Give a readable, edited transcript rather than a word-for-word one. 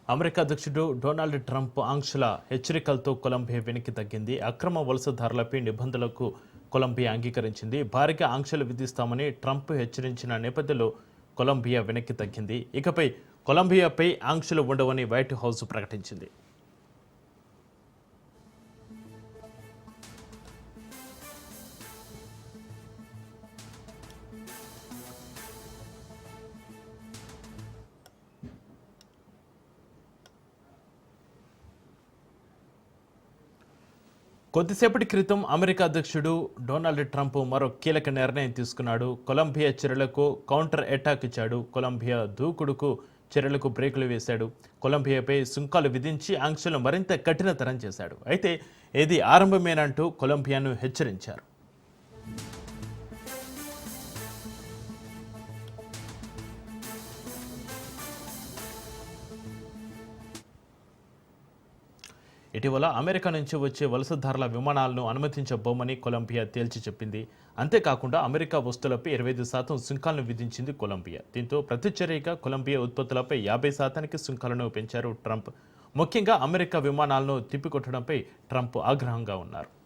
America అధ్యక్షుడు Donald Trump ఆంక్షల హెచ్చరికలతో Colombia వెనక్కి తగ్గింది. అక్రమ వలసదారులపై నిబంధనలకు కొలంబియా అంగీకరించింది. భారీగా ఆంక్షలు విధిస్తామని ట్రంప్ హెచ్చరించిన నేపథ్యంలో కొలంబియా వెనక్కి తగ్గింది. ఇకపై కొలంబియాపై ఆంక్షలు ఉండవని వైట్ హౌస్ ప్రకటించింది. కొద్దిసేపటి క్రితం అమెరికా అధ్యక్షుడు డొనాల్డ్ ట్రంప్ మరో కీలక నిర్ణయం తీసుకున్నాడు. కొలంబియా చర్యలకు కౌంటర్ అటాక్ ఇచ్చాడు. కొలంబియా దూకుడుకు చర్యలకు బ్రేకులు వేశాడు. కొలంబియాపై సుంకాలు విధించి ఆంక్షలు మరింత కఠినతరం చేశాడు. అయితే ఇది ఆరంభమేనంటూ కొలంబియాను హెచ్చరించారు. ఇటీవల అమెరికా నుంచి వచ్చే వలసదారుల విమానాలను అనుమతించబోమని కొలంబియా తేల్చి చెప్పింది. అంతేకాకుండా అమెరికా వస్తువులపై 25% సుంకాలను విధించింది కొలంబియా. దీంతో ప్రతిచర్యగా కొలంబియా ఉత్పత్తులపై 50%కి సుంకాలను పెంచారు ట్రంప్. ముఖ్యంగా అమెరికా విమానాలను తిప్పికొట్టడంపై ట్రంప్ ఆగ్రహంగా ఉన్నారు.